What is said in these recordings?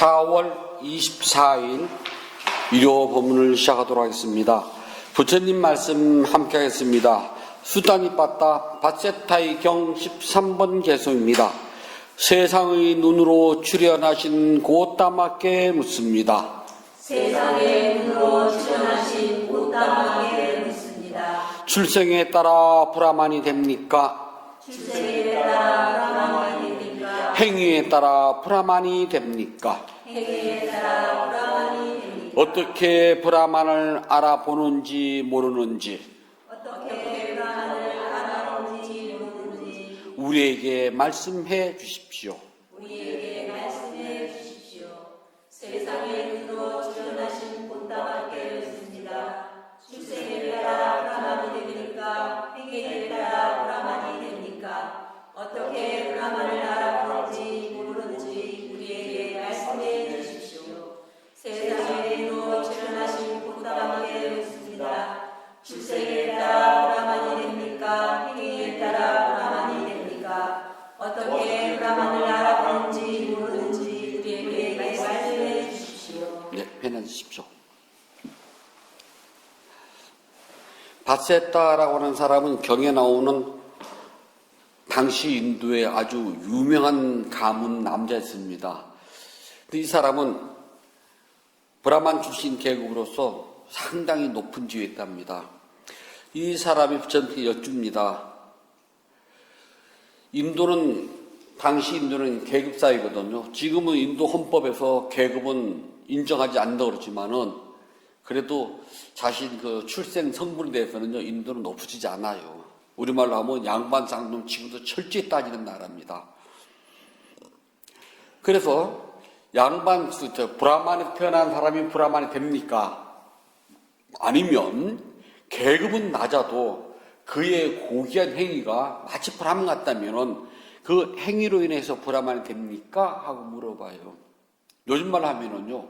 4월 24일 일요 본문을 시작하도록 하겠습니다. 부처님 말씀 함께 하겠습니다. 수단이 빠따 바세타이 경 13번 개송입니다. 세상의 눈으로 출현하신 고따마께 묻습니다. 세상의 눈으로 출현하신 고따마께 묻습니다. 출생에 따라 브라만이 됩니까? 출생에 따라 브라만이 됩니까? 행위에 따라 브라만이 됩니까? 행위에 따라 브라만이 됩니까? 어떻게 브라만을 알아보는지 모르는지 어떻게 브라만을 알아보는지 모르는지 우리에게 말씀해 주십시오. 우리에게 말씀해 주십시오. 세상의 눈으로 출현하신 고따마께 묻습니다. 출생에 따라 브라만이 됩니까? 행위에 따라 브라만이 됩니까? 어떻게 브라만을 알아보는지 모르는지 우리에게 말씀해 주십시오. 세상의 눈으로 출현하신 고따마께 묻습니다. 출생에 따라 브라만이 됩니까? 행위에 따라 브라만이 됩니까? 어떻게 브라만을 알아보는지 모르는지 우리에게 말씀해 주십시오. 네, 편해주십시오. 바세타라고 하는 사람은 경에 나오는 당시 인도의 아주 유명한 가문 남자였습니다. 이 사람은 브라만 출신 계급으로서 상당히 높은 지위에 있답니다. 이 사람이 부처님께 여쭙니다. 당시 인도는 계급사회거든요. 지금은 인도 헌법에서 계급은 인정하지 않는다고 그러지만은 그래도 자신 그 출생 성분에 대해서는요, 인도는 높아지지 않아요. 우리말로 하면 양반 쌍놈 지금도 철저히 따지는 나라입니다. 그래서 브라만에 태어난 사람이 브라만이 됩니까? 아니면 계급은 낮아도 그의 고귀한 행위가 마치 브라만 같다면 그 행위로 인해서 브라만이 됩니까? 하고 물어봐요. 요즘 말로 하면은요,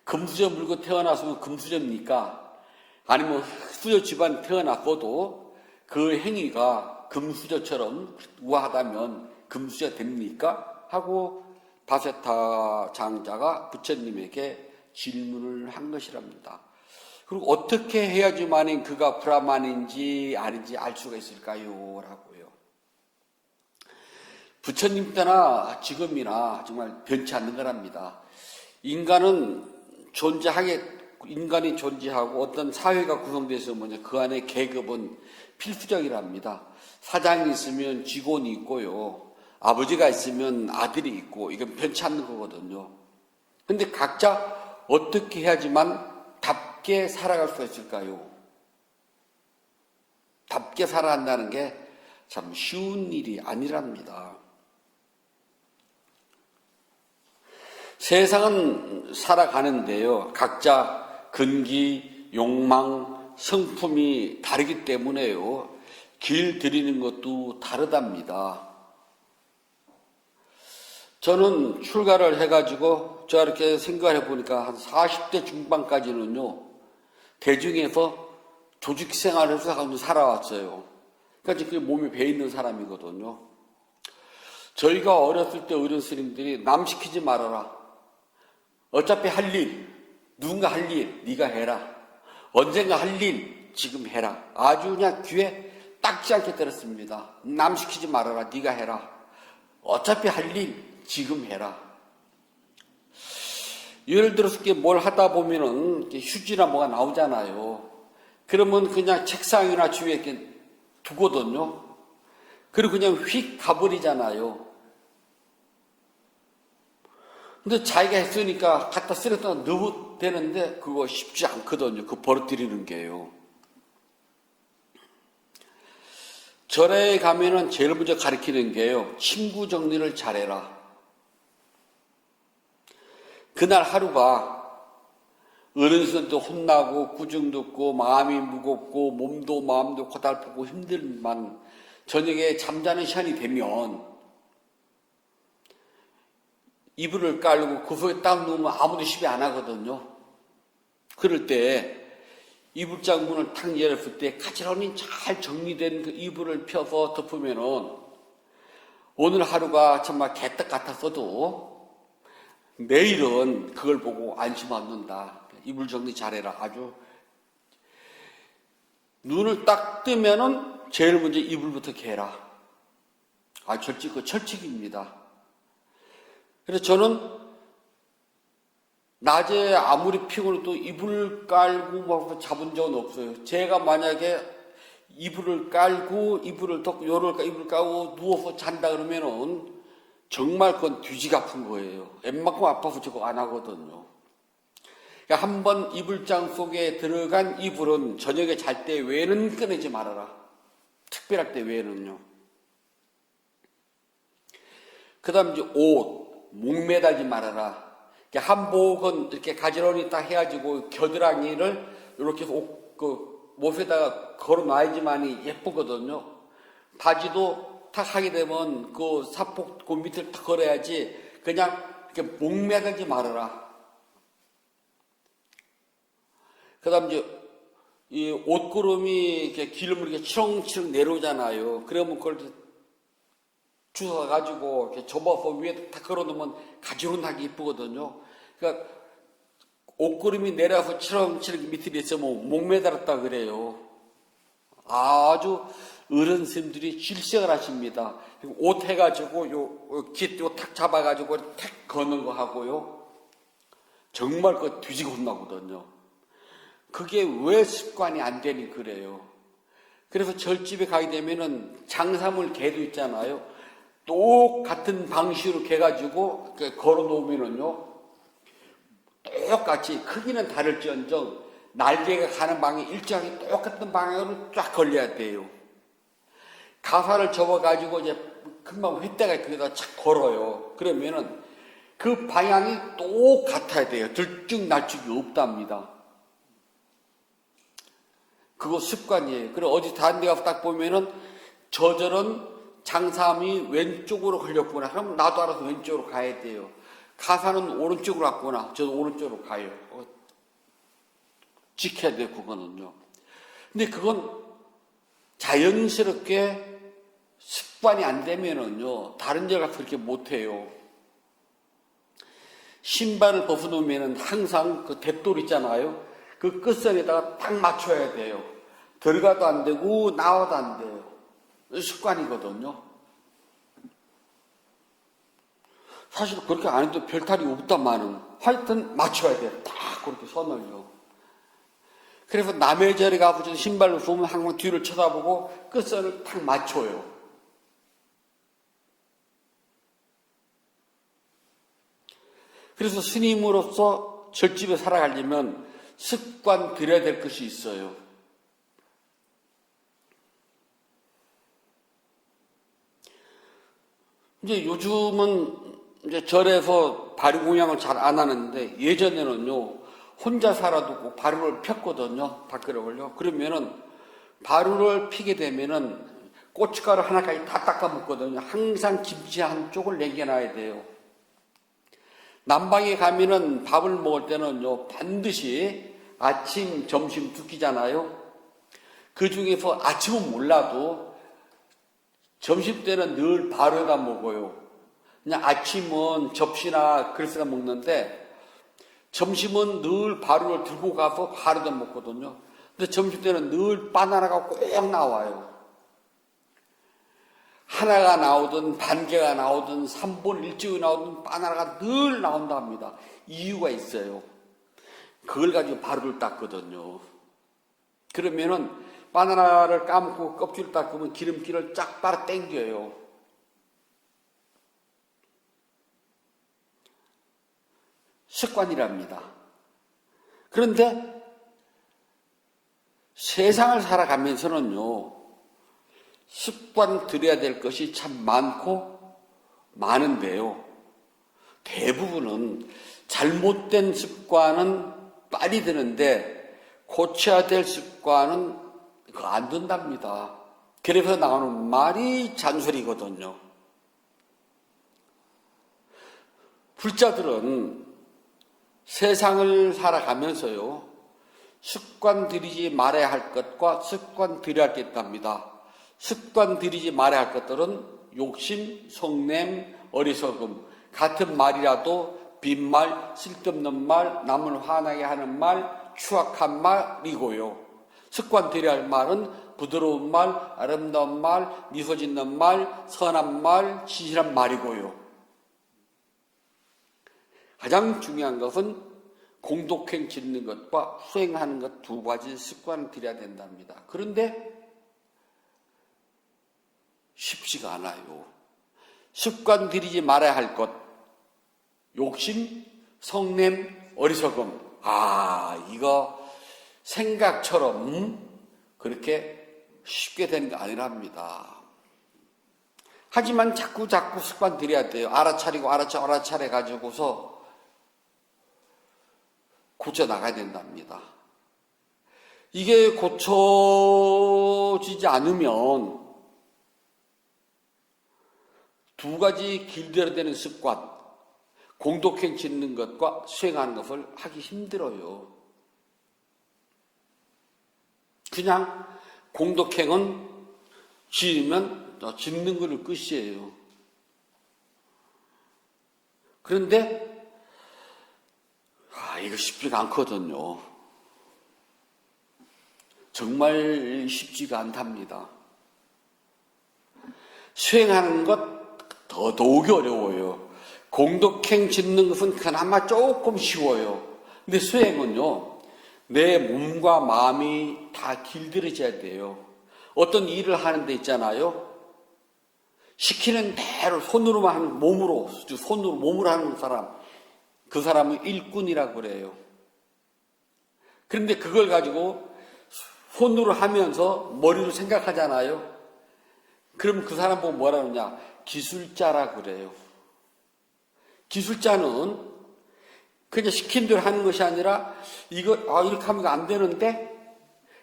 금수저 물고 태어났으면 금수저입니까? 아니면 수저 집안 태어났고도 그 행위가 금수저처럼 우아하다면 금수저 됩니까? 하고 바세타 장자가 부처님에게 질문을 한 것이랍니다. 그리고 어떻게 해야지만 그가 브라만인지 아닌지 알 수가 있을까요? 라고요. 부처님 때나 지금이나 정말 변치 않는 거랍니다. 인간이 존재하고 어떤 사회가 구성되어 있으면 그 안에 계급은 필수적이랍니다. 사장이 있으면 직원이 있고요. 아버지가 있으면 아들이 있고, 이건 변치 않는 거거든요. 근데 각자 어떻게 해야지만 답게 살아갈 수가 있을까요? 답게 살아간다는 게 참 쉬운 일이 아니랍니다. 세상은 살아가는데요, 각자 근기, 욕망, 성품이 다르기 때문에요, 길 들이는 것도 다르답니다. 저는 출가를 해가지고 제가 이렇게 생각을 해보니까 한 40대 중반까지는요, 대중에서 조직 생활을 해서 살아왔어요. 그러니까 그게 몸에 배있는 사람이거든요. 저희가 어렸을 때 어른 스님들이 남 시키지 말아라. 어차피 할 일, 누군가 할 일, 네가 해라. 언젠가 할 일, 지금 해라. 아주 그냥 귀에 딱지 않게 들었습니다. 남 시키지 말아라. 네가 해라. 어차피 할 일, 지금 해라. 예를 들어서 뭘 하다 보면은 휴지나 뭐가 나오잖아요. 그러면 그냥 책상이나 주위에 이렇게 두거든요. 그리고 그냥 휙 가버리잖아요. 근데 자기가 했으니까 갖다 쓰레기에다 넣어도 되는데 그거 쉽지 않거든요. 그 버릇들이는 게요. 절에 가면은 제일 먼저 가르치는 게요, 친구 정리를 잘해라. 그날 하루가 어른들도 혼나고 구정 듣고 마음이 무겁고 몸도 마음도 고달프고 힘들만 저녁에 잠자는 시간이 되면 이불을 깔고 그 속에 딱 누우면 아무도 시비 안 하거든요. 그럴 때 이불장 문을 탁 열었을 때 가지런히 잘 정리된 그 이불을 펴서 덮으면은 오늘 하루가 정말 개떡 같았어도 내일은 그걸 보고 안심 않는다. 이불 정리 잘해라. 아주 눈을 딱 뜨면은 제일 먼저 이불부터 개라. 철칙입니다. 그래서 저는 낮에 아무리 피곤해도 이불 깔고 막 잡은 적은 없어요. 제가 만약에 이불을 깔고 이불을 덮고 이불 깔고 누워서 잔다 그러면은 정말 그건 뒤지가 아픈 거예요. 웬만큼 아파서 저거 안 하거든요. 그러니까 한번 이불장 속에 들어간 이불은 저녁에 잘 때 외에는 꺼내지 말아라. 특별할 때 외에는요. 그 다음 이제 옷, 목 매달지 말아라. 한복은 이렇게 가지런히 딱 해가지고 겨드랑이를 이렇게 못에다가 걸어놔야지만이 예쁘거든요. 바지도 탁 하게 되면 그 사폭 그 밑을 탁 걸어야지 그냥 이렇게 목 매달지 말아라. 그 다음 이제 이 옷구름이 이렇게 기름을 이렇게 치렁치렁 내려오잖아요. 그러면 그걸 주워가지고 이렇게 접어서 위에 탁 걸어놓으면 가지런하게 이쁘거든요. 그러니까 옷구름이 내려와서 치렁치렁 밑에 있으면 목 매달았다 그래요. 아주 어른 스님들이 질색을 하십니다. 옷 해가지고 요 탁 잡아가지고 탁 거는 거 하고요. 정말 그거 뒤지고 혼나거든요. 그게 왜 습관이 안 되니 그래요. 그래서 절집에 가게 되면은 장사물 개도 있잖아요. 똑같은 방식으로 개가지고 걸어 놓으면은요. 똑같이 크기는 다를지언정 날개가 가는 방향이 일정하게 똑같은 방향으로 쫙 걸려야 돼요. 가사를 접어가지고 이제 금방 휘대가 거기다 착 걸어요. 그러면은 그 방향이 똑같아야 돼요. 들쭉날쭉이 없답니다. 그거 습관이에요. 그리고 어디 다른 데 가서 딱 보면은 저절은 장삼이 왼쪽으로 걸렸구나. 그럼 나도 알아서 왼쪽으로 가야 돼요. 가사는 오른쪽으로 갔구나. 저도 오른쪽으로 가요. 지켜야 돼요, 그거는요. 근데 그건 자연스럽게 습관이 안 되면은요, 다른 데 가서 그렇게 못해요. 신발을 벗어놓으면은 항상 그 뎨돌 있잖아요. 그 끝선에다가 딱 맞춰야 돼요. 들어가도 안 되고, 나와도 안 돼요. 습관이거든요. 사실 그렇게 안 해도 별탈이 없다마는 하여튼 맞춰야 돼요. 딱 그렇게 선을요. 그래서 남의 절에 가서 신발로 쏘면 항상 뒤를 쳐다보고 끝선을 딱 맞춰요. 그래서 스님으로서 절집에 살아가려면 습관 들여야 될 것이 있어요. 이제 요즘은 이제 절에서 바리공양을 잘 안 하는데 예전에는요, 혼자 살아도 꼭 바루를 폈거든요. 밖으로요. 그러면은 바루를 피게 되면은 고춧가루 하나까지 다 닦아 먹거든요. 항상 김치 한쪽을 남겨놔야 돼요. 남방에 가면은 밥을 먹을 때는요, 반드시 아침, 점심 두 끼잖아요. 그 중에서 아침은 몰라도 점심 때는 늘 바루에다 먹어요. 그냥 아침은 접시나 그릇에다 먹는데 점심은 늘 바루를 들고 가서 바루에다 먹거든요. 근데 점심 때는 늘 바나나가 꼭 나와요. 하나가 나오든 반 개가 나오든 3분 1쪽이 나오든 바나나가 늘 나온답니다. 이유가 있어요. 그걸 가지고 바루를 닦거든요. 그러면은 바나나를 까먹고 껍질을 닦으면 기름기를 쫙 빨아 당겨요. 습관이랍니다. 그런데 세상을 살아가면서는요, 습관 들여야 될 것이 참 많고 많은데요. 대부분은 잘못된 습관은 빨리 드는데 고쳐야 될 습관은 그거 안 된답니다. 그래서 나오는 말이 잔소리거든요. 불자들은 세상을 살아가면서요, 습관 들이지 말아야 할 것과 습관 들여야 할 게 있답니다. 습관 들이지 말아야 할 것들은 욕심, 성냄, 어리석음, 같은 말이라도 빈말, 쓸데없는 말, 남을 화나게 하는 말, 추악한 말이고요. 습관 들여야 할 말은 부드러운 말, 아름다운 말, 미소 짓는 말, 선한 말, 진실한 말이고요. 가장 중요한 것은 공덕행 짓는 것과 수행하는 것 두 가지 습관을 들여야 된답니다. 그런데 쉽지가 않아요. 습관 들이지 말아야 할 것, 욕심, 성냄, 어리석음. 이거 생각처럼 그렇게 쉽게 되는 게 아니랍니다. 하지만 자꾸 습관 들여야 돼요. 알아차리고 알아차려 가지고서 고쳐 나가야 된답니다. 이게 고쳐지지 않으면 두 가지 길들여 되는 습관, 공덕행 짓는 것과 수행하는 것을 하기 힘들어요. 그냥 공덕행은 지으면 짓는 거를 끝이에요. 그런데 이거 쉽지가 않거든요. 정말 쉽지가 않답니다. 수행하는 것 더더욱이 어려워요. 공덕행 짓는 것은 그나마 조금 쉬워요. 근데 수행은요, 내 몸과 마음이 다 길들여져야 돼요. 어떤 일을 하는 데 있잖아요. 시키는 대로 손으로만 하는, 몸으로 하는 사람, 그 사람은 일꾼이라고 그래요. 그런데 그걸 가지고 손으로 하면서 머리로 생각하잖아요. 그럼 그 사람 보고 뭐라 그러냐? 기술자라고 그래요. 기술자는 그냥 시킨 대로 하는 것이 아니라 이렇게 하면 안 되는데,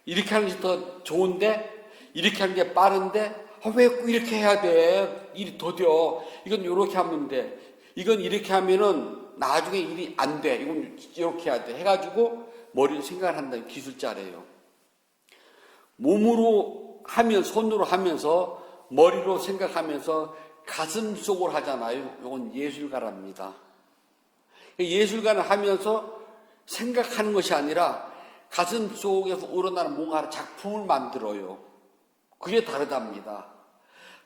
이렇게 하는 것이 더 좋은데, 이렇게 하는 게 빠른데, 왜 꼭 이렇게 해야 돼? 일이 더뎌. 이건 이렇게 하면 돼. 이건 이렇게 하면은 나중에 일이 안 돼. 이건 이렇게 해야 돼. 해가지고 머리로 생각을 한다는 기술자래요. 몸으로 하면, 손으로 하면서, 머리로 생각하면서 가슴 속으로 하잖아요. 이건 예술가랍니다. 예술가는 하면서 생각하는 것이 아니라 가슴 속에서 우러나는 뭔가 작품을 만들어요. 그게 다르답니다.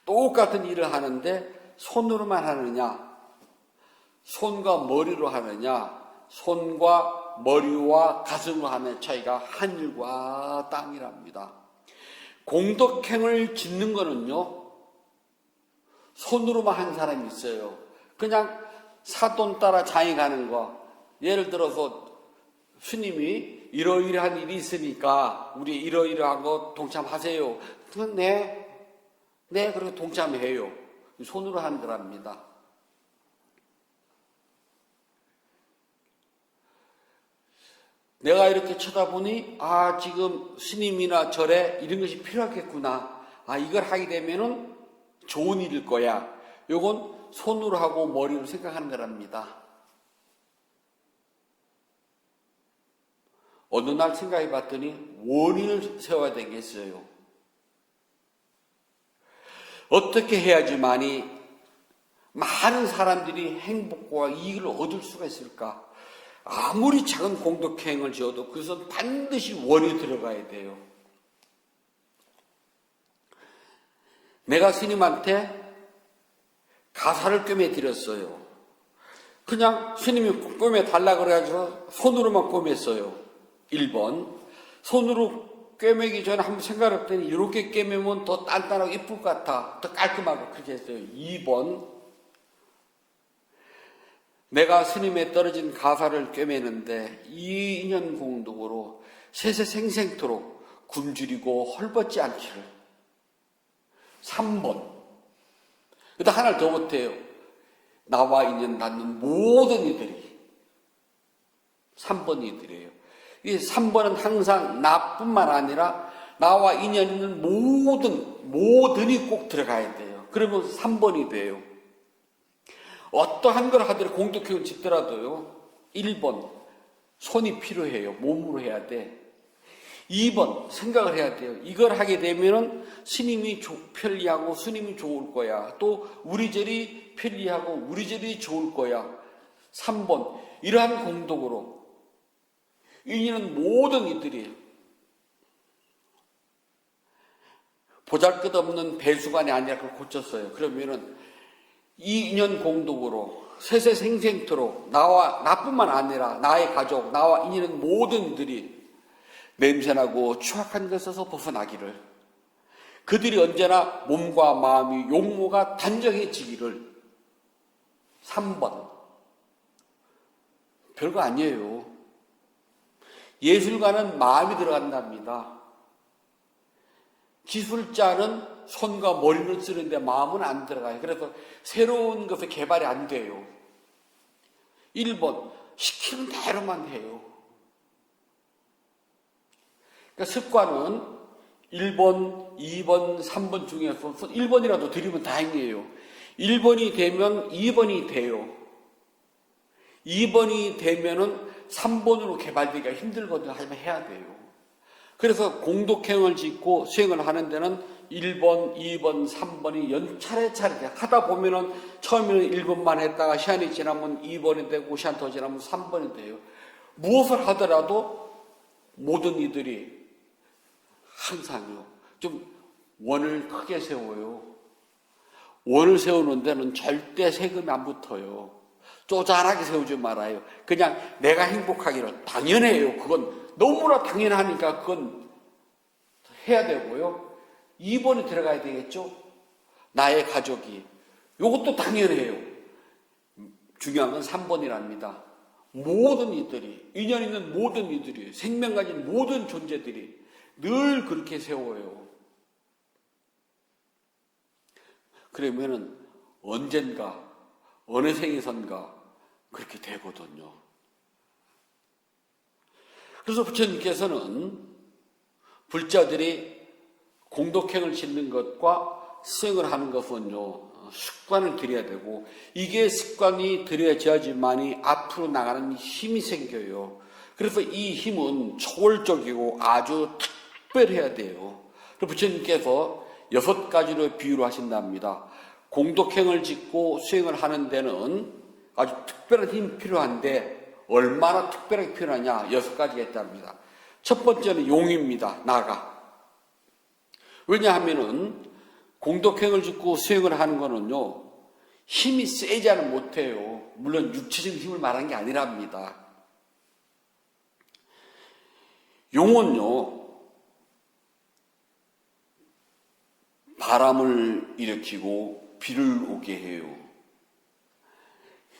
똑같은 일을 하는데 손으로만 하느냐, 손과 머리로 하느냐, 손과 머리와 가슴으로 하는 차이가 하늘과 땅이랍니다. 공덕행을 짓는 거는요, 손으로만 하는 사람이 있어요. 그냥 사돈 따라 장에 가는 거. 예를 들어서 스님이 이러이러한 일이 있으니까 우리 이러이러한 거 동참하세요. 그럼 네, 그리고 동참해요. 손으로 하는 거랍니다. 내가 이렇게 쳐다보니 지금 스님이나 절에 이런 것이 필요하겠구나. 이걸 하게 되면은 좋은 일일 거야. 요건 손으로 하고 머리로 생각하는 거랍니다. 어느 날 생각해 봤더니 원인을 세워야 되겠어요. 어떻게 해야지만이 많은 사람들이 행복과 이익을 얻을 수가 있을까? 아무리 작은 공덕행을 지어도 그것은 반드시 원이 들어가야 돼요. 내가 스님한테 가사를 꿰매 드렸어요. 그냥 스님이 꿰매 달라 그래가지고 손으로만 꿰맸어요. 1번. 손으로 꿰매기 전에 한번 생각을 했더니 이렇게 꿰매면 더 단단하고 이쁠 것 같아. 더 깔끔하고 그렇게 했어요. 2번. 내가 스님의 떨어진 가사를 꿰매는데 2년 공덕으로 세세생생토록 굶주리고 헐벗지 않기를. 3번. 그다음 하나를 더 못해요. 나와 인연 닿는 모든 이들이 3번 이들이에요. 이 3번은 항상 나뿐만 아니라 나와 인연 있는 모든이 꼭 들어가야 돼요. 그러면 3번이 돼요. 어떠한 걸 하더라도 공덕행을 짓더라도요. 1번 손이 필요해요. 몸으로 해야 돼. 2번 생각을 해야 돼요. 이걸 하게 되면은 스님이 편리하고 스님이 좋을 거야. 또 우리 절이 편리하고 우리 절이 좋을 거야. 3번, 이러한 공덕으로 인연은 모든 이들이 보잘것없는 배수관이 아니라 그걸 고쳤어요. 그러면은 이 인연 공덕으로 세세생생토록 나뿐만 아니라 나의 가족, 나와 인연은 모든 이들이 냄새나고 추악한 것에서 벗어나기를, 그들이 언제나 몸과 마음이 용모가 단정해지기를. 3번, 별거 아니에요. 예술가는 마음이 들어간답니다. 기술자는 손과 머리를 쓰는데 마음은 안 들어가요. 그래서 새로운 것의 개발이 안 돼요. 1번, 시키는 대로만 해요. 그러니까 습관은 1번, 2번, 3번 중에서 1번이라도 드리면 다행이에요. 1번이 되면 2번이 돼요. 2번이 되면은 3번으로 개발되기가 힘들거든요. 하지만 해야 돼요. 그래서 공덕행을 짓고 수행을 하는 데는 1번, 2번, 3번이 차례차례 하다 보면은 처음에는 1번만 했다가 시간이 지나면 2번이 되고 시간 더 지나면 3번이 돼요. 무엇을 하더라도 모든 이들이 항상요, 좀 원을 크게 세워요. 원을 세우는 데는 절대 세금이 안 붙어요. 쪼잔하게 세우지 말아요. 그냥 내가 행복하기로 당연해요. 그건 너무나 당연하니까 그건 해야 되고요. 2번이 들어가야 되겠죠. 나의 가족이. 이것도 당연해요. 중요한 건 3번이랍니다. 모든 이들이, 인연 있는 모든 이들이, 생명 가진 모든 존재들이 늘 그렇게 세워요. 그러면은 언젠가 어느 생에선가 그렇게 되거든요. 그래서 부처님께서는 불자들이 공덕행을 짓는 것과 수행을 하는 것은요, 습관을 들여야 되고, 이게 습관이 들여져야지만이 앞으로 나가는 힘이 생겨요. 그래서 이 힘은 초월적이고 아주 특별해야 돼요. 그래서 부처님께서 6가지로 비유를 하신답니다. 공덕행을 짓고 수행을 하는 데는 아주 특별한 힘이 필요한데, 얼마나 특별하게 필요하냐? 6가지가 있답니다. 첫 번째는 용입니다. 나가. 왜냐하면은 공덕행을 짓고 수행을 하는 거는요, 힘이 세지 않으면 못해요. 물론 육체적인 힘을 말하는 게 아니랍니다. 용은요, 바람을 일으키고 비를 오게 해요.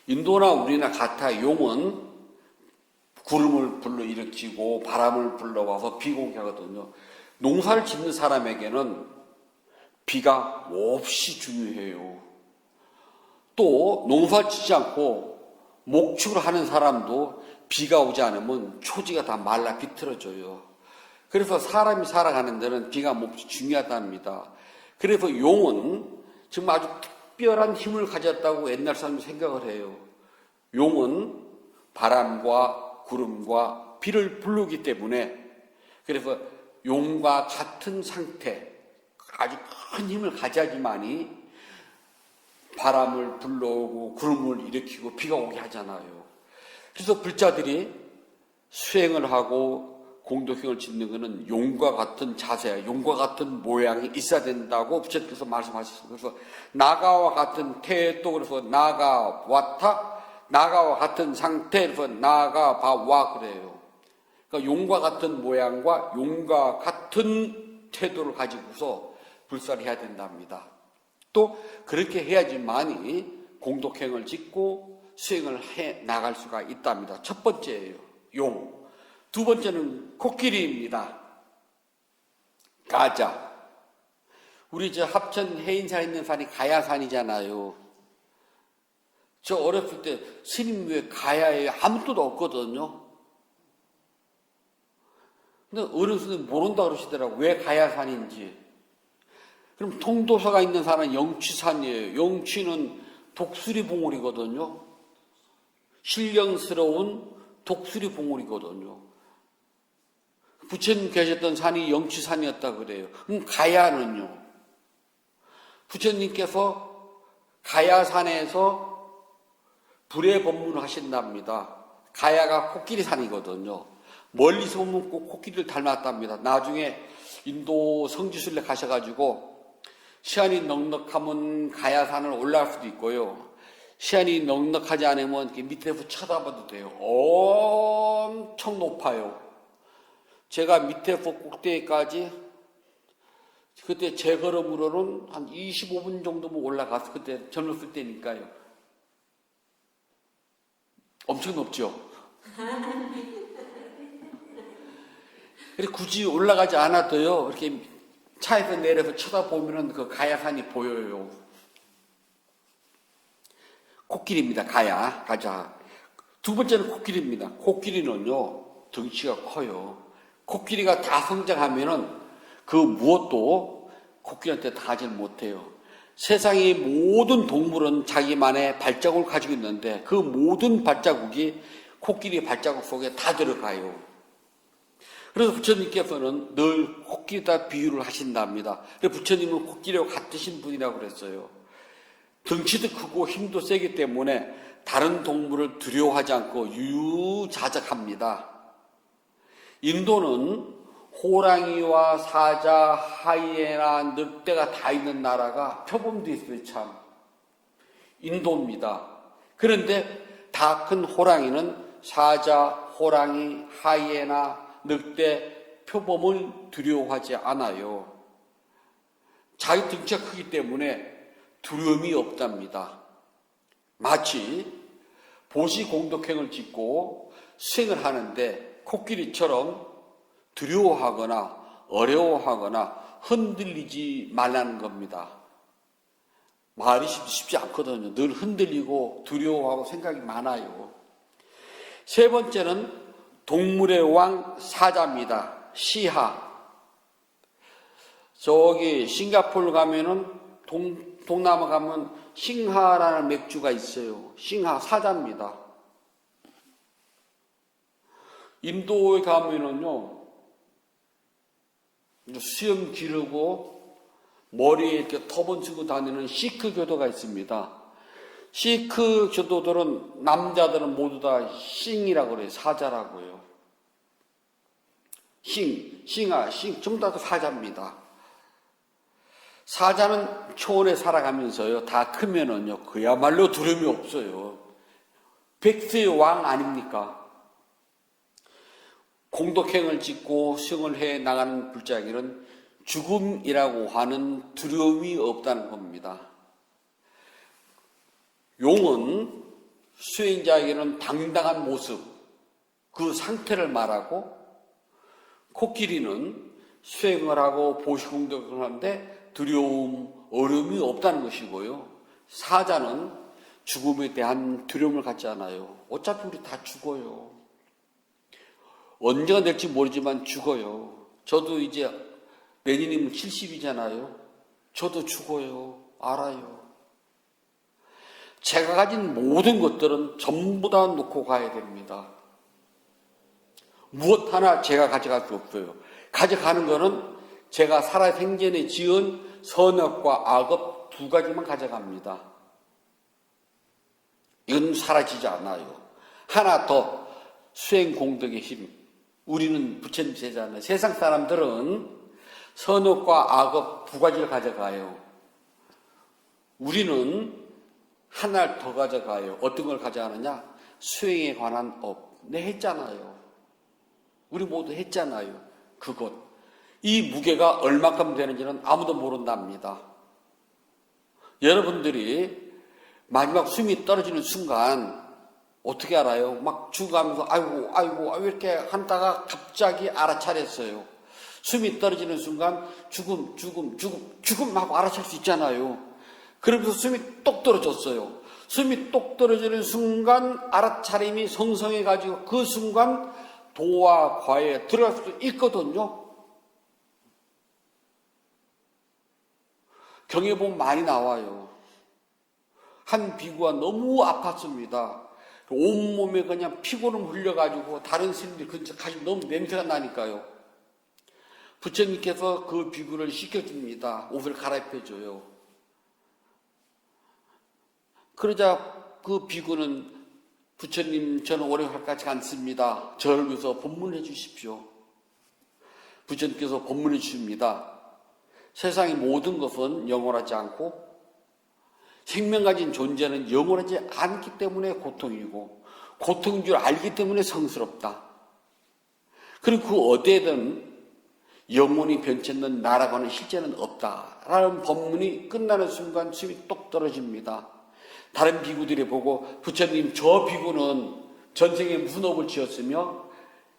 인도나 우리나 같아. 용은 구름을 불러일으키고 바람을 불러와서 비가 오게 하거든요. 농사를 짓는 사람에게는 비가 몹시 중요해요. 또 농사를 짓지 않고 목축을 하는 사람도 비가 오지 않으면 초지가 다 말라 비틀어져요. 그래서 사람이 살아가는 데는 비가 몹시 중요하답니다. 그래서 용은 정말 아주 특별한 힘을 가졌다고 옛날 사람이 생각을 해요. 용은 바람과 구름과 비를 부르기 때문에, 그래서 용과 같은 상태, 아주 큰 힘을 가져야지만이 바람을 불러오고 구름을 일으키고 비가 오게 하잖아요. 그래서 불자들이 수행을 하고 공덕행을 짓는 것은 용과 같은 자세, 용과 같은 모양이 있어야 된다고 부처님께서 말씀하셨습니다. 그래서 나가와 같은 태도, 그래서 나가 와타, 나가와 같은 상태, 그래서 나가 바와 그래요. 그러니까 용과 같은 모양과 용과 같은 태도를 가지고서 불사를 해야 된답니다. 또 그렇게 해야지만이 공덕행을 짓고 수행을 해 나갈 수가 있답니다. 첫 번째예요, 용. 두 번째는 코끼리입니다. 가자. 우리 저 합천 해인사 있는 산이 가야산이잖아요. 저 어렸을 때 스님 왜 가야에 아무 뜻도 없거든요. 근데 어른들은 모른다 그러시더라고요. 왜 가야산인지. 그럼 통도사가 있는 산은 영취산이에요. 영취는 독수리 봉우리거든요. 신령스러운 독수리 봉우리거든요. 부처님 계셨던 산이 영취산이었다 그래요. 그럼 가야는요? 부처님께서 가야산에서 불의 법문을 하신답니다. 가야가 코끼리 산이거든요. 멀리서 보면 꼭 코끼리를 닮았답니다. 나중에 인도 성지순례 가셔가지고 시간이 넉넉하면 가야산을 올라갈 수도 있고요. 시간이 넉넉하지 않으면 이렇게 밑에서 쳐다봐도 돼요. 엄청 높아요. 제가 밑에서 꼭대기까지 그때 제 걸음으로는 한 25분 정도면 올라갔어. 그때 젊었을 때니까요. 엄청 높죠. 그래서 굳이 올라가지 않아도요. 이렇게 차에서 내려서 쳐다보면은 그 가야산이 보여요. 코끼리입니다. 가자. 두 번째는 코끼리입니다. 코끼리는요, 덩치가 커요. 코끼리가 다 성장하면은 그 무엇도 코끼리한테 다 하질 못해요. 세상의 모든 동물은 자기만의 발자국을 가지고 있는데 그 모든 발자국이 코끼리 발자국 속에 다 들어가요. 그래서 부처님께서는 늘 코끼리다 비유를 하신답니다. 그래서 부처님은 코끼리와 같으신 분이라고 그랬어요. 덩치도 크고 힘도 세기 때문에 다른 동물을 두려워하지 않고 유유자적합니다. 인도는 호랑이와 사자, 하이에나, 늑대가 다 있는 나라가 표범도 있어요, 참. 인도입니다. 그런데 다 큰 호랑이는 사자, 호랑이, 하이에나, 늑대, 표범을 두려워하지 않아요. 자기 덩치가 크기 때문에 두려움이 없답니다. 마치 보시공덕행을 짓고 수행을 하는데 코끼리처럼 두려워하거나 어려워하거나 흔들리지 말라는 겁니다. 말이 쉽지 않거든요. 늘 흔들리고 두려워하고 생각이 많아요. 세 번째는 동물의 왕 사자입니다. 시하. 저기 싱가포르 가면은 동남아 가면 싱하라는 맥주가 있어요. 싱하 사자입니다. 인도에 가면은요, 수염 기르고 머리에 이렇게 터번 쓰고 다니는 시크 교도가 있습니다. 시크 교도들은 남자들은 모두 다 싱이라고 그래요. 사자라고요. 싱하, 전부 다 사자입니다. 사자는 초원에 살아가면서요, 다 크면은요, 그야말로 두려움이 없어요. 백세의 왕 아닙니까? 공덕행을 짓고 수행을 해 나가는 불자에게는 죽음이라고 하는 두려움이 없다는 겁니다. 용은 수행자에게는 당당한 모습, 그 상태를 말하고, 코끼리는 수행을 하고 보시공덕을 하는데 두려움, 어려움이 없다는 것이고요. 사자는 죽음에 대한 두려움을 갖지 않아요. 어차피 우리 다 죽어요. 언제가 될지 모르지만 죽어요. 저도 이제 내년이면 70이잖아요. 저도 죽어요. 알아요. 제가 가진 모든 것들은 전부 다 놓고 가야 됩니다. 무엇 하나 제가 가져갈 수 없어요. 가져가는 거는 제가 살아생전에 지은 선악과 악업 두 가지만 가져갑니다. 이건 사라지지 않아요. 하나 더, 수행 공덕의 힘. 우리는 부처님 제자잖아요. 세상 사람들은 선악과 악업 두 가지를 가져가요. 우리는 하나를 더 가져가요. 어떤 걸 가져가느냐? 수행에 관한 업. 네, 했잖아요. 우리 모두 했잖아요. 그것. 이 무게가 얼마큼 되는지는 아무도 모른답니다. 여러분들이 마지막 숨이 떨어지는 순간 어떻게 알아요? 막 죽어가면서 아이고 이렇게 한다가 갑자기 알아차렸어요. 숨이 떨어지는 순간 죽음 하고 알아챌 수 있잖아요. 그러면서 숨이 똑 떨어졌어요. 숨이 똑 떨어지는 순간 알아차림이 성성해가지고 그 순간 도와 과에 들어갈 수도 있거든요. 경에 보면 많이 나와요. 한 비구가 너무 아팠습니다. 온몸에 그냥 피고름 흘려가지고 다른 스님들이 근처 가시면 너무 냄새가 나니까요. 부처님께서 그 비구를 씻겨줍니다. 옷을 갈아입혀줘요. 그러자 그 비구는 부처님, 저는 오래 갈 것 같지 않습니다. 저를 위해서 법문해 주십시오. 부처님께서 법문해 주십니다. 세상의 모든 것은 영원하지 않고 생명 가진 존재는 영원하지 않기 때문에 고통이고 고통인 줄 알기 때문에 성스럽다. 그리고 그 어디에든 영원히 변치 않는 나라고 하는 실제는 없다라는 법문이 끝나는 순간 숨이 똑 떨어집니다. 다른 비구들이 보고 부처님, 저 비구는 전생에 무슨 업을 지었으며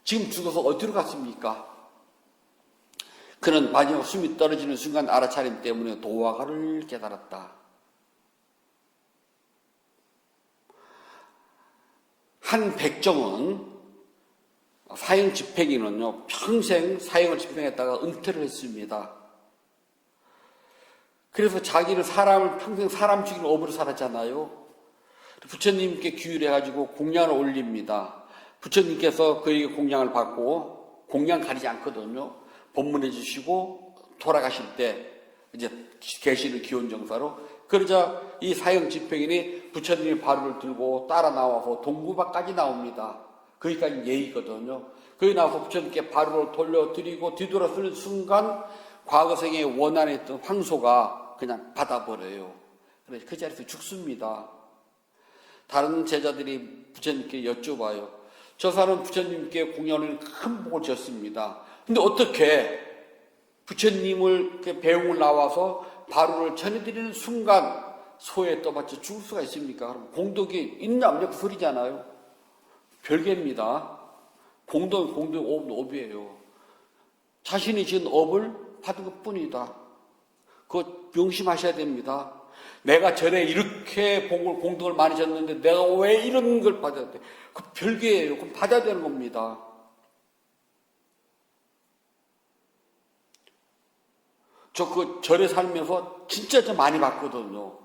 지금 죽어서 어디로 갔습니까? 그는 마지막 숨이 떨어지는 순간 알아차림 때문에 도화가를 깨달았다. 한 백정은 사형 집행인은요, 평생 사형을 집행했다가 은퇴를 했습니다. 그래서 자기는 사람을 평생 사람 죽이는 업으로 살았잖아요. 부처님께 기율해가지고 공양을 올립니다. 부처님께서 그에게 공양을 받고, 공양 가리지 않거든요. 법문해 주시고 돌아가실 때 이제 계시는 기원정사로, 그러자 이 사형 집행인이 부처님의 발을 들고 따라 나와서 동구밖까지 나옵니다. 거기까지 예의거든요. 거기 나와서 부처님께 발을 돌려드리고 뒤돌아서는 순간 과거생에 원한했던 황소가 그냥 받아버려요. 그래서 그 자리에서 죽습니다. 다른 제자들이 부처님께 여쭤봐요. 저 사람은 부처님께 공양을 큰 복을 지었습니다. 근데 어떻게 부처님을 배웅을 나와서 바로를 전해드리는 순간 소에 떠받쳐 죽을 수가 있습니까? 공덕이 있냐 없냐 그 소리잖아요. 별개입니다. 공덕은 공덕, 업은 업이에요. 자신이 지은 업을 받은 것 뿐이다. 그거 명심하셔야 됩니다. 내가 전에 이렇게 공덕을 많이 졌는데 내가 왜 이런 걸 받아야 돼? 그 별개예요. 그럼 받아야 되는 겁니다. 저 그 절에 살면서 진짜 좀 많이 봤거든요.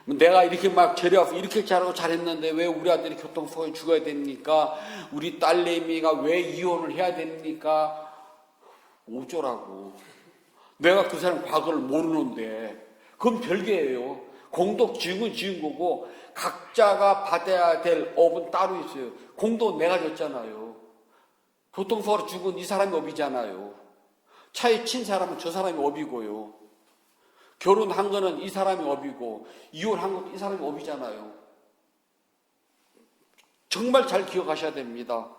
내가 이렇게 막 절에 와서 이렇게 잘하고 잘했는데 왜 우리 아들이 교통사고에 죽어야 됩니까? 우리 딸내미가 왜 이혼을 해야 됩니까? 어쩌라고. 내가 그 사람 과거를 모르는데 그건 별개예요. 공덕 지은 지은 거고 각자가 받아야 될 업은 따로 있어요. 공덕은 내가 졌잖아요. 교통사고로 죽은 이 사람이 업이잖아요. 차에 친 사람은 저 사람이 업이고요. 결혼한 거는 이 사람이 업이고 이혼한 것도 이 사람이 업이잖아요. 정말 잘 기억하셔야 됩니다.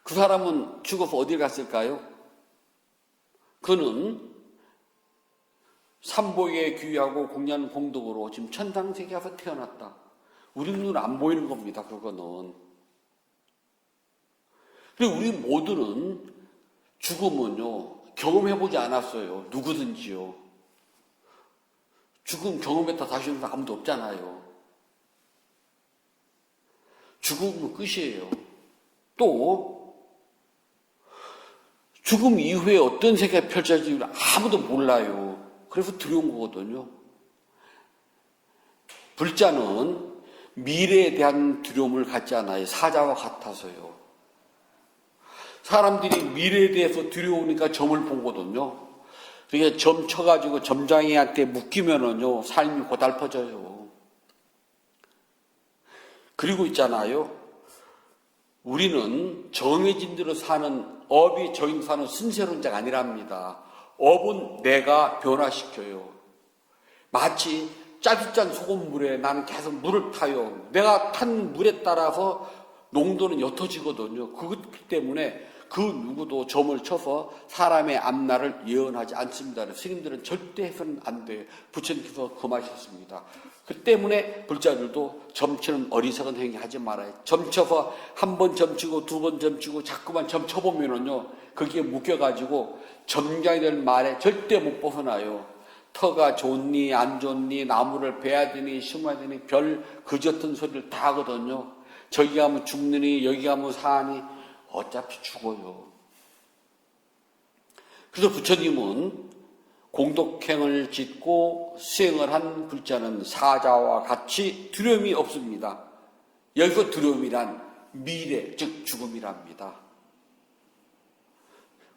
그 사람은 죽어서 어딜 갔을까요? 그는 삼보에 귀하고 공양 공덕으로 지금 천상세계 가서 태어났다. 우리 눈은 안 보이는 겁니다. 그거는. 그리고 우리 모두는 죽음은요, 경험해보지 않았어요. 누구든지요. 죽음 경험했다 다시 오는 사람 아무도 없잖아요. 죽음은 끝이에요. 또 죽음 이후에 어떤 세계가 펼쳐질지 아무도 몰라요. 그래서 두려운 거거든요. 불자는 미래에 대한 두려움을 갖지 않아요. 사자와 같아서요. 사람들이 미래에 대해서 두려우니까 점을 보거든요. 그게 점 쳐가지고 점장이한테 묶이면은요, 삶이 고달퍼져요. 그리고 있잖아요. 우리는 정해진 대로 사는, 업이 정해진 사는 순세론자가 아니랍니다. 업은 내가 변화시켜요. 마치 짜릿짠 소금물에 나는 계속 물을 타요. 내가 탄 물에 따라서 농도는 옅어지거든요. 그것 때문에 그 누구도 점을 쳐서 사람의 앞날을 예언하지 않습니다. 스님들은 절대 해서는 안 돼요. 부처님께서 금하셨습니다. 그 때문에 불자들도 점치는 어리석은 행위 하지 말아요. 점쳐서 한 번 점치고 두 번 점치고 자꾸만 점쳐보면은요, 거기에 묶여가지고 점장이 될 말에 절대 못 벗어나요. 터가 좋니 안 좋니 나무를 베야 되니 심어야 되니 별 그저튼 소리를 다 하거든요. 저기 가면 죽느니 여기 가면 사니 어차피 죽어요. 그래서 부처님은 공덕행을 짓고 수행을 한 불자는 사자와 같이 두려움이 없습니다. 여기서 두려움이란 미래, 즉 죽음이랍니다.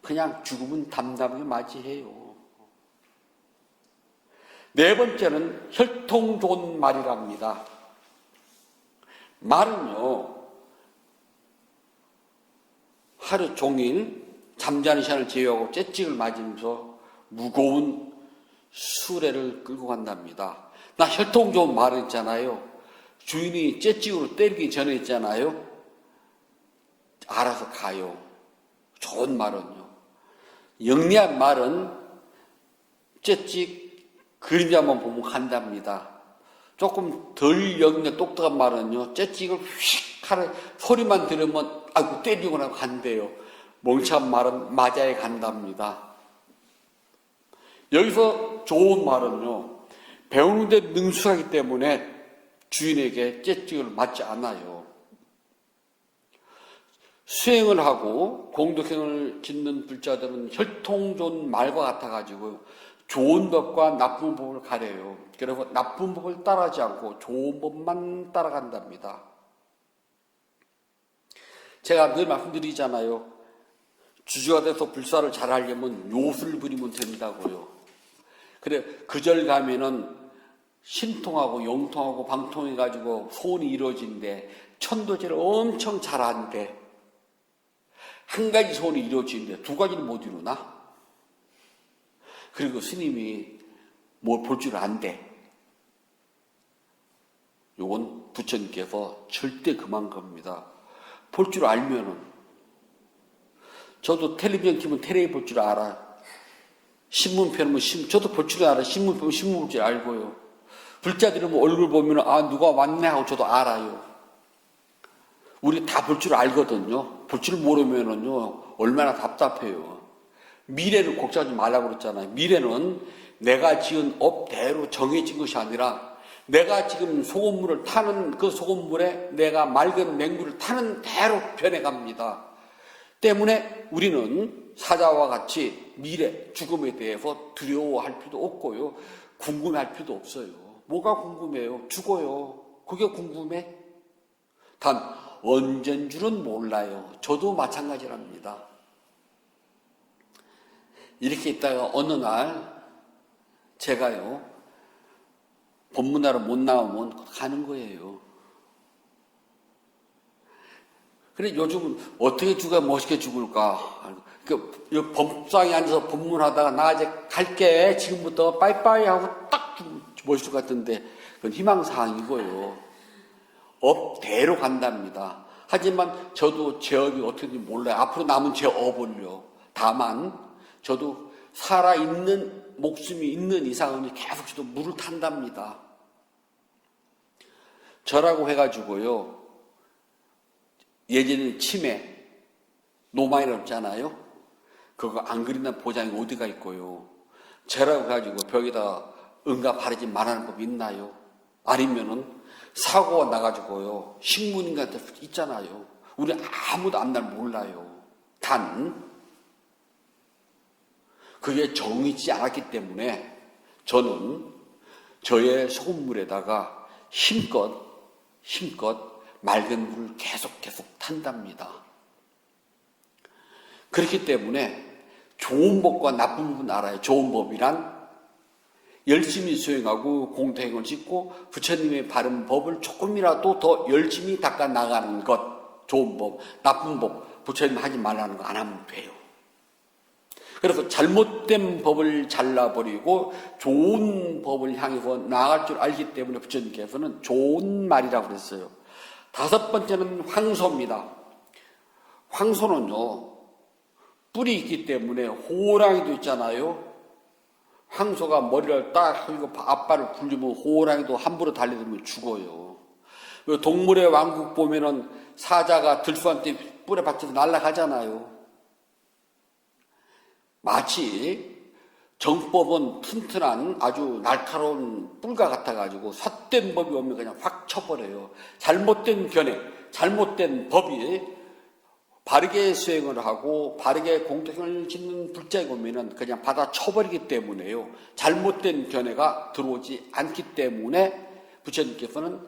그냥 죽음은 담담하게 맞이해요. 네 번째는 혈통 좋은 말이랍니다. 말은요, 하루 종일 잠자는 시간을 제외하고 째찍을 맞으면서 무거운 수레를 끌고 간답니다. 나 혈통 좋은 말을 했잖아요. 주인이 째찍으로 때리기 전에 했잖아요. 알아서 가요. 좋은 말은요. 영리한 말은 째찍 그림자만 보면 간답니다. 조금 덜 영리한 똑똑한 말은요, 째찍을 휙 하는 소리만 들으면 아이고 때리고 나고 간대요. 멍청한 말은 맞아야 간답니다. 여기서 좋은 말은요, 배우는데 능숙하기 때문에 주인에게 째찍을 맞지 않아요. 수행을 하고 공덕행을 짓는 불자들은 혈통 좋은 말과 같아가지고 좋은 법과 나쁜 법을 가려요. 그리고 나쁜 법을 따라하지 않고 좋은 법만 따라간답니다. 제가 늘 말씀드리잖아요. 주주가 돼서 불사를 잘하려면 요술 부리면 된다고요. 그래, 그 절 가면은 신통하고 영통하고 방통해가지고 소원이 이루어진대. 천도제를 엄청 잘하는데 한 가지 소원이 이루어지는데 두 가지는 못 이루나? 그리고 스님이 뭘 볼 줄 안대. 요건 부처님께서 절대 그만 겁니다. 볼 줄 알면은, 저도 텔레비전 키면 텔레비 볼 줄 알아. 신문 펴면 저도 볼 줄 알아. 신문 펴면 신문 볼 줄 알고요. 불자 들으면 얼굴 보면 아 누가 왔네 하고 저도 알아요. 우리 다 볼 줄 알거든요. 볼 줄 모르면은요 얼마나 답답해요. 미래를 곡자하지 말라고 그랬잖아요. 미래는 내가 지은 업대로 정해진 것이 아니라 내가 지금 소금물을 타는 그 소금물에 내가 맑은 맹물을 타는 대로 변해갑니다. 때문에 우리는 사자와 같이 미래, 죽음에 대해서 두려워할 필요도 없고요. 궁금해할 필요도 없어요. 뭐가 궁금해요? 죽어요. 그게 궁금해? 단 언젠 줄은 몰라요. 저도 마찬가지랍니다. 이렇게 있다가 어느 날 제가요 법문하러 못 나오면 가는 거예요. 그래 요즘은 어떻게 죽어야 멋있게 죽을까? 그 법상에 앉아서 법문하다가 나 이제 갈게 지금부터 빠이빠이 하고 딱 멋있을 것 같은데 그건 희망사항이고요. 업대로 간답니다. 하지만 저도 제 업이 어떻게 될지 몰라요. 앞으로 남은 제 업을요. 다만 저도 살아있는 목숨이 있는 이상은 계속 저도 물을 탄답니다. 저라고 해가지고요. 예전에 치매, 노마이라고 했잖아요. 그거 안 그린다는 보장이 어디가 있고요. 저라고 해가지고 벽에다 응가 바르지 말라는 법이 있나요? 아니면은 사고가 나가지고요. 식문인한테 있잖아요. 우리 아무도 안 날 몰라요. 단 그게 정이지 않았기 때문에 저는 저의 소금물에다가 힘껏 맑은 물을 계속 탄답니다. 그렇기 때문에 좋은 법과 나쁜 법은 알아요. 좋은 법이란 열심히 수행하고 공덕행을 짓고 부처님의 바른 법을 조금이라도 더 열심히 닦아 나가는 것, 좋은 법. 나쁜 법, 부처님 하지 말라는 거 안 하면 돼요. 그래서 잘못된 법을 잘라버리고 좋은 법을 향해서 나아갈 줄 알기 때문에 부처님께서는 좋은 말이라고 그랬어요. 다섯 번째는 황소입니다. 황소는요, 뿔이 있기 때문에 호랑이도 있잖아요. 황소가 머리를 딱 하고 앞발을 굴리면 호랑이도 함부로 달려들면 죽어요. 동물의 왕국 보면은 사자가 들소한테 뿔에 받쳐서 날아가잖아요. 마치 정법은 튼튼한 아주 날카로운 뿔과 같아가지고 삿된 법이 오면 그냥 확 쳐버려요. 잘못된 견해, 잘못된 법이 바르게 수행을 하고 바르게 공덕행을 짓는 불자에 보면은 그냥 받아 쳐버리기 때문에요. 잘못된 견해가 들어오지 않기 때문에 부처님께서는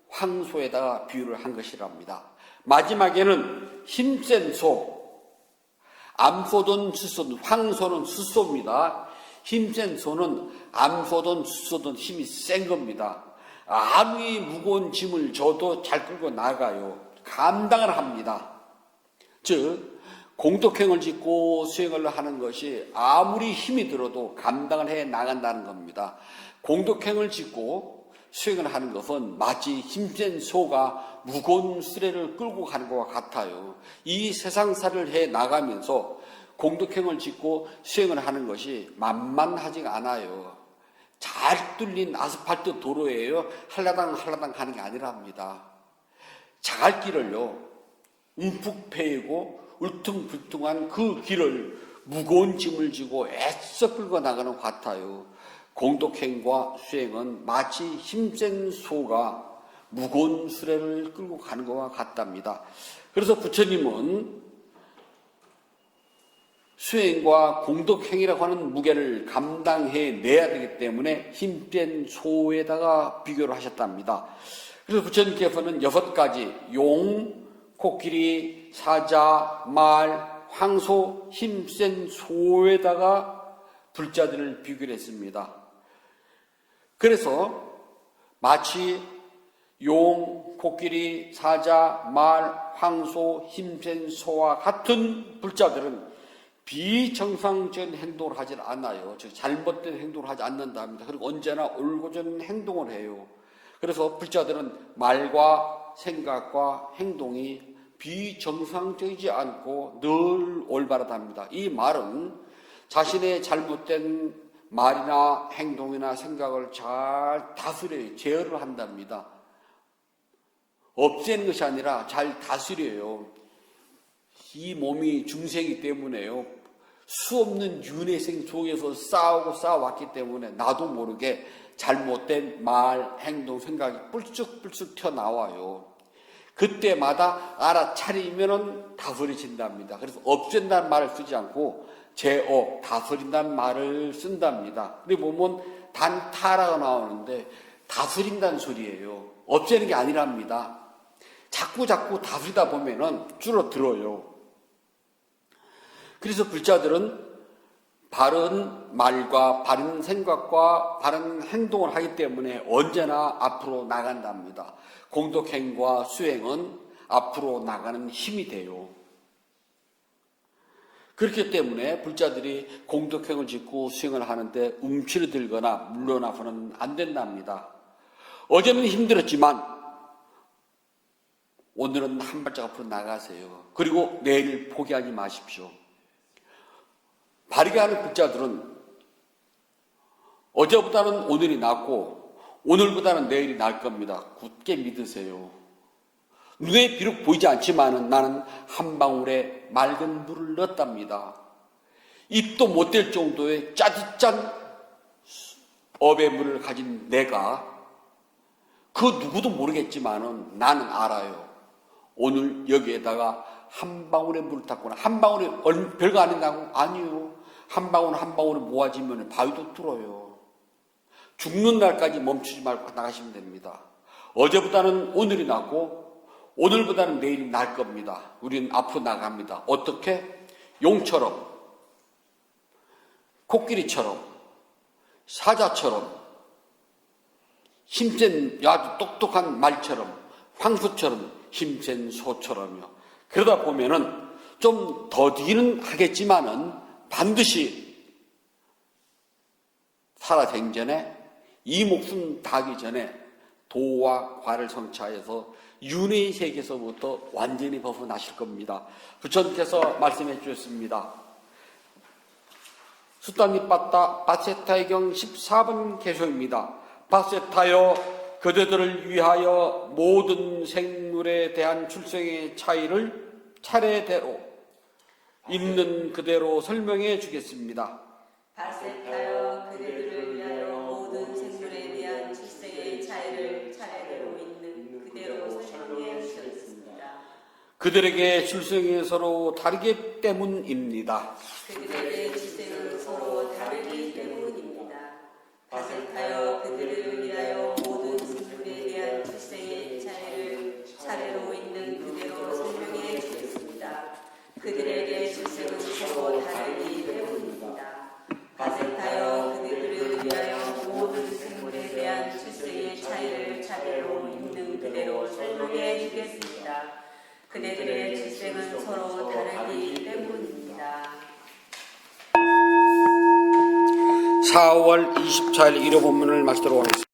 황소에다가 비유를 한 것이랍니다. 마지막에는 힘센 소, 암소든 숫소든 황소는 숫소입니다. 힘센 소는 암소든 숫소든 힘이 센 겁니다. 아무리 무거운 짐을 져도 잘 끌고 나가요. 감당을 합니다. 즉 공덕행을 짓고 수행을 하는 것이 아무리 힘이 들어도 감당을 해 나간다는 겁니다. 공덕행을 짓고 수행을 하는 것은 마치 힘센 소가 무거운 수레를 끌고 가는 것과 같아요. 이 세상살이를 해 나가면서 공덕행을 짓고 수행을 하는 것이 만만하지가 않아요. 잘 뚫린 아스팔트 도로예요. 한라당 가는 게 아니랍니다. 자갈길을요, 움푹 패이고 울퉁불퉁한 그 길을 무거운 짐을 지고 애써 끌고 나가는 것 같아요. 공덕행과 수행은 마치 힘센 소가 무거운 수레를 끌고 가는 것과 같답니다. 그래서 부처님은 수행과 공덕행이라고 하는 무게를 감당해 내야 되기 때문에 힘센 소에다가 비교를 하셨답니다. 그래서 부처님께서는 6가지 용, 코끼리, 사자, 말, 황소, 힘센 소에다가 불자들을 비교를 했습니다. 그래서 마치 용, 코끼리, 사자, 말, 황소, 힘센 소와 같은 불자들은 비정상적인 행동을 하지 않아요. 즉 잘못된 행동을 하지 않는다 합니다. 그리고 언제나 올곧은 행동을 해요. 그래서 불자들은 말과 생각과 행동이 비정상적이지 않고 늘 올바르답니다. 이 말은 자신의 잘못된 말이나 행동이나 생각을 잘 다스려요. 제어를 한답니다. 없애는 것이 아니라 잘 다스려요. 이 몸이 중생이기 때문에요. 수없는 윤회생 속에서 싸워왔기 때문에 나도 모르게 잘못된 말, 행동, 생각이 뿔쑥뿔쑥 튀어나와요. 그때마다 알아차리면 다스려진답니다. 그래서 없앤다는 말을 쓰지 않고 제어, 다스린다는 말을 쓴답니다. 그리고 보면 단타라고 나오는데 다스린다는 소리예요. 없애는 게 아니랍니다. 자꾸 다스리다 보면은 줄어들어요. 그래서 불자들은 바른 말과 바른 생각과 바른 행동을 하기 때문에 언제나 앞으로 나간답니다. 공덕행과 수행은 앞으로 나가는 힘이 돼요. 그렇기 때문에 불자들이 공덕행을 짓고 수행을 하는데 움츠러들거나 물러나서는 안 된답니다. 어제는 힘들었지만 오늘은 한 발짝 앞으로 나가세요. 그리고 내일 포기하지 마십시오. 바르게 하는 불자들은 어제보다는 오늘이 낫고 오늘보다는 내일이 나을 겁니다. 굳게 믿으세요. 눈에 비록 보이지 않지만 나는 한 방울에 맑은 물을 넣었답니다. 입도 못 댈 정도의 짜릿짠 업의 물을 가진 내가 그 누구도 모르겠지만 나는 알아요. 오늘 여기에다가 한 방울의 물을 탔구나. 한 방울이 별거 아닌다고? 아니요. 한 방울이 모아지면 바위도 뚫어요. 죽는 날까지 멈추지 말고 나가시면 됩니다. 어제보다는 오늘이 낫고 오늘보다는 내일이 날 겁니다. 우리는 앞으로 나갑니다. 어떻게? 용처럼, 코끼리처럼, 사자처럼, 힘센 아주 똑똑한 말처럼, 황소처럼, 힘센 소처럼요. 그러다 보면은 좀 더디는 하겠지만은 반드시 살아생전에 이 목숨 다하기 전에 도와 과를 성취하여서 윤회의 세계에서부터 완전히 벗어나실 겁니다. 부처님께서 말씀해 주셨습니다. 수단니빠따 바세타의경 14번 개소입니다. 바세타여 그대들을 위하여 모든 생물에 대한 출생의 차이를 차례대로 있는 그대로 설명해 주겠습니다. 바세타여 그대들을 위하여 모든 생물에 대한 출생의 차이를 차례대로 있는 그대로 설명해 주셨습니다. 그들에게 출생이 서로 다르기 때문입니다. 그들에게 출생은 서로 다르기 때문입니다. 바세타여 그들을 위하여 모든 생물에 대한 출생의 차이를 차례로 있는 그대로 설명해 주겠습니다. 그들에게 출생은 서로 다르기 때문입니다. 바세타여 그들을 위하여 모든 생물에 대한 출생의 차이를 그대들의 출생은 서로 다르기 때문입니다. 4월 24일 일요 본문을 마치도록 하겠습니다.